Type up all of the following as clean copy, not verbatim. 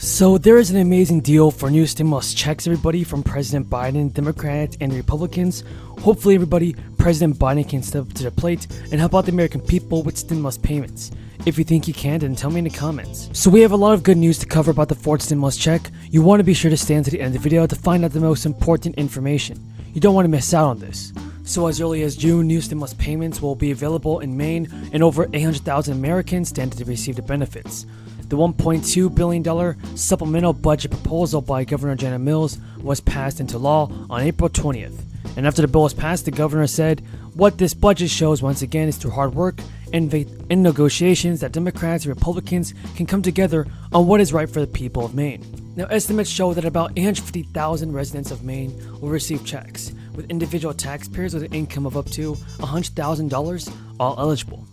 So there is an amazing deal for new stimulus checks, everybody, from President Biden, Democrats, and Republicans. Hopefully, everybody, President Biden can step up to the plate and help out the American people with stimulus payments. If you think you can, then tell me in the comments. So we have a lot of good news to cover about the fourth stimulus check. You want to be sure to stay until the end of the video to find out the most important information. You don't want to miss out on this. So as early as June, new stimulus payments will be available in Maine, and over 800,000 Americans stand to receive the benefits. The $1.2 billion supplemental budget proposal by Governor Janet Mills was passed into law on April 20th. And after the bill was passed, the governor said, "What this budget shows once again is through hard work and negotiations that Democrats and Republicans can come together on what is right for the people of Maine." Now, estimates show that about 850,000 residents of Maine will receive checks, with individual taxpayers with an income of up to $100,000 all eligible.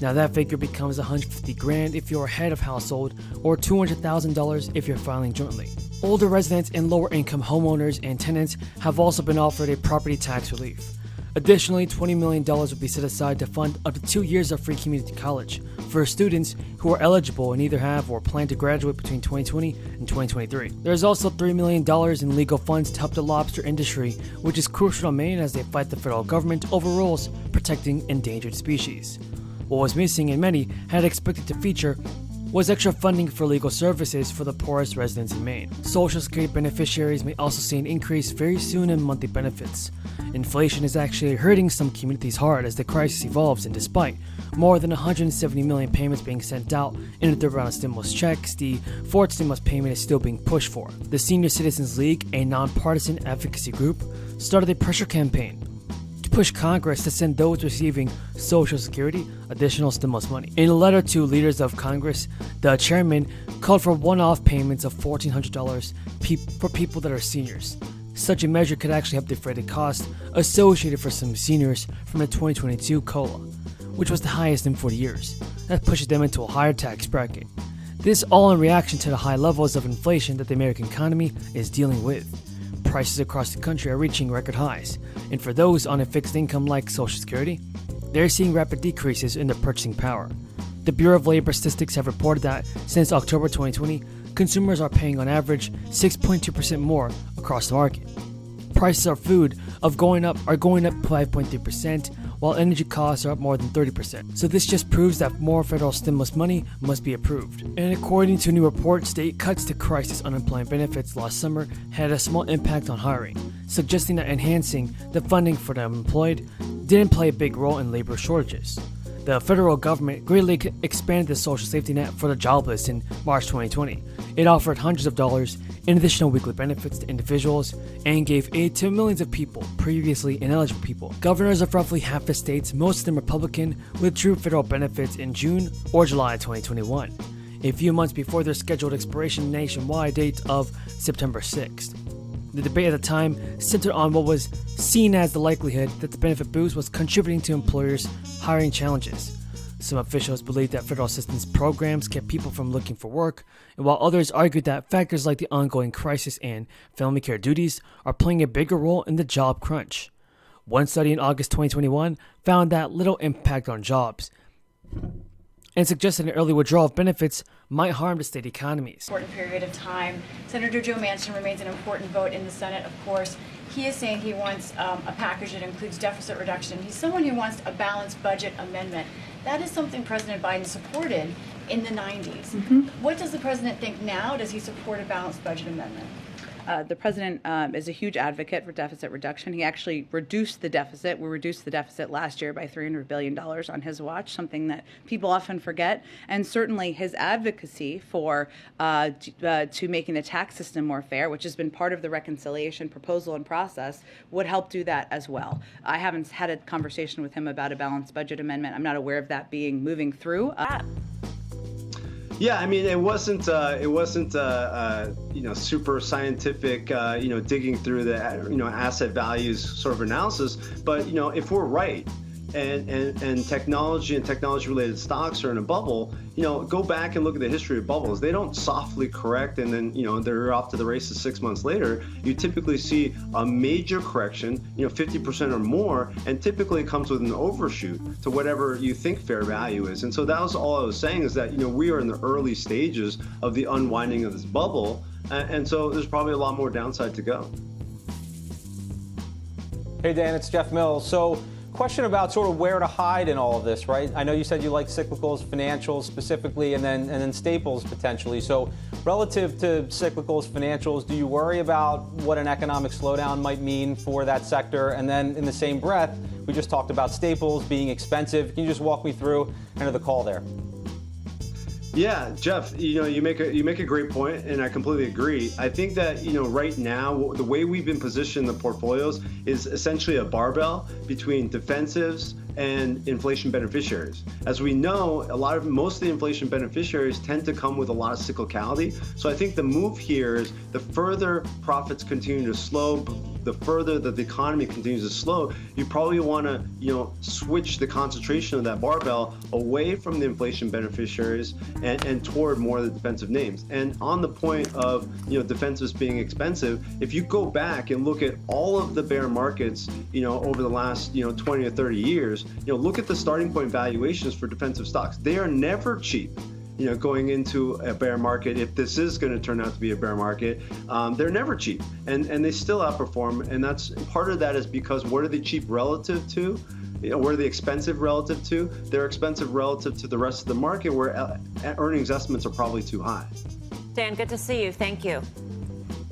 Now that figure becomes $150,000 if you're a head of household, or $200,000 if you're filing jointly. Older residents and lower income homeowners and tenants have also been offered a property tax relief. Additionally, $20 million will be set aside to fund up to 2 years of free community college for students who are eligible and either have or plan to graduate between 2020 and 2023. There is also $3 million in legal funds to help the lobster industry, which is crucial to Maine as they fight the federal government over rules protecting endangered species. What was missing and many had expected to feature was extra funding for legal services for the poorest residents in Maine. Social Security beneficiaries may also see an increase very soon in monthly benefits. Inflation is actually hurting some communities hard as the crisis evolves, and despite more than 170 million payments being sent out in the third round of stimulus checks, the fourth stimulus payment is still being pushed for. The Senior Citizens League, a nonpartisan advocacy group, started a pressure campaign push Congress to send those receiving Social Security additional stimulus money. In a letter to leaders of Congress, the chairman called for one-off payments of $1,400 for people that are seniors. Such a measure could actually help defray the cost associated for some seniors from the 2022 COLA, which was the highest in 40 years. That pushes them into a higher tax bracket. This all in reaction to the high levels of inflation that the American economy is dealing with. Prices across the country are reaching record highs, and for those on a fixed income like Social Security, they're seeing rapid decreases in their purchasing power. The Bureau of Labor Statistics have reported that since October 2020, consumers are paying on average 6.2% more across the market. Prices of food are going up 5.3%, while energy costs are up more than 30%. So this just proves that more federal stimulus money must be approved. And according to a new report, state cuts to crisis unemployment benefits last summer had a small impact on hiring, suggesting that enhancing the funding for the unemployed didn't play a big role in labor shortages. The federal government greatly expanded the social safety net for the jobless in March 2020. It offered hundreds of dollars in additional weekly benefits to individuals and gave aid to millions of people, previously ineligible people. Governors of roughly half the states, most of them Republican, withdrew federal benefits in June or July 2021, a few months before their scheduled expiration nationwide date of September 6th. The debate at the time centered on what was seen as the likelihood that the benefit boost was contributing to employers' hiring challenges. Some officials believed that federal assistance programs kept people from looking for work, and while others argued that factors like the ongoing crisis and family care duties are playing a bigger role in the job crunch. One study in August 2021 found that little impact on jobs and suggested an early withdrawal of benefits might harm the state economies. Important period of time. Senator Joe Manchin remains an important vote in the Senate, of course. He is saying he wants a package that includes deficit reduction. He's someone who wants a balanced budget amendment. That is something President Biden supported in the 90s. What does the president think now? Does he support a balanced budget amendment? The president is a huge advocate for deficit reduction. He actually reduced the deficit. We reduced the deficit last year by $300 billion on his watch, something that people often forget. And certainly his advocacy for to making the tax system more fair, which has been part of the reconciliation proposal and process, would help do that as well. I haven't had a conversation with him about a balanced budget amendment. I'm not aware of that moving through. Yeah, I mean, it wasn't super scientific, digging through the, asset values sort of analysis. But, if we're right, and technology and technology-related stocks are in a bubble, go back and look at the history of bubbles. They don't softly correct and then, they're off to the races 6 months later. You typically see a major correction, 50% or more, and typically it comes with an overshoot to whatever you think fair value is. And so that was all I was saying, is that, we are in the early stages of the unwinding of this bubble. And so there's probably a lot more downside to go. Hey, Dan, it's Jeff Mills. So question about sort of where to hide in all of this, right? I know you said you like cyclicals, financials specifically, and then staples potentially. So relative to cyclicals, financials, do you worry about what an economic slowdown might mean for that sector? And then in the same breath, we just talked about staples being expensive. Can you just walk me through kind of the call there? Yeah, Jeff, you make a great point, and I completely agree. I think that, right now, the way we've been positioned in the portfolios is essentially a barbell between defensives and inflation beneficiaries. As we know, most of the inflation beneficiaries tend to come with a lot of cyclicality. So I think the move here is the further profits continue to slow, the further that the economy continues to slow, you probably want to, switch the concentration of that barbell away from the inflation beneficiaries and toward more of the defensive names. And on the point of, defensives being expensive, if you go back and look at all of the bear markets, over the last, 20 or 30 years, look at the starting point valuations for defensive stocks. They are never cheap. Going into a bear market, if this is going to turn out to be a bear market, they're never cheap, and they still outperform. And that's part of that is because what are they cheap relative to? What are they expensive relative to? They're expensive relative to the rest of the market, where earnings estimates are probably too high. Dan, good to see you. Thank you.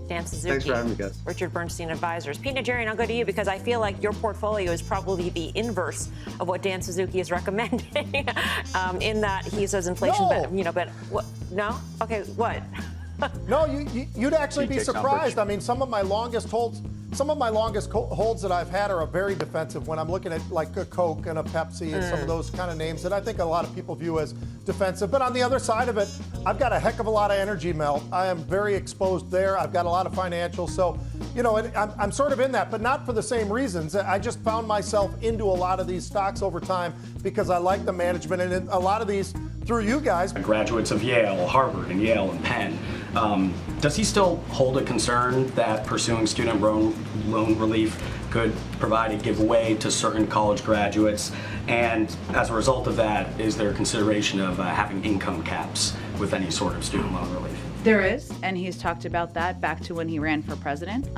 Dan Suzuki. Thanks for having me, guys. Richard Bernstein Advisors. Pete Najarian, I'll go to you because I feel like your portfolio is probably the inverse of what Dan Suzuki is recommending. In that he says inflation, No. But what? No? Okay, what? No, you'd actually be surprised. I mean, some of my longest holds that I've had are very defensive. When I'm looking at like a Coke and a Pepsi and some of those kind of names that I think a lot of people view as defensive. But on the other side of it, I've got a heck of a lot of energy melt. I am very exposed there. I've got a lot of financials. So, I'm sort of in that, but not for the same reasons. I just found myself into a lot of these stocks over time because I like the management, and a lot of these through you guys. Graduates of Yale, Harvard, and Yale and Penn. Does he still hold a concern that pursuing student loan relief could provide a giveaway to certain college graduates? And as a result of that, is there consideration of having income caps with any sort of student loan relief? There is, and he's talked about that back to when he ran for president.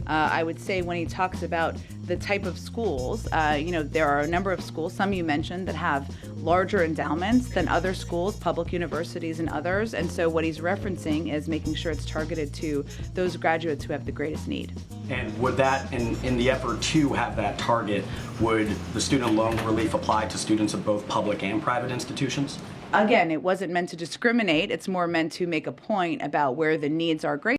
I would say when he talks about the type of schools, there are a number of schools, some you mentioned, that have larger endowments than other schools, public universities and others. And so what he's referencing is making sure it's targeted to those graduates who have the greatest need. And would that, in the effort to have that target, would the student loan relief apply to students of both public and private institutions? Again, it wasn't meant to discriminate. It's more meant to make a point about where the needs are great.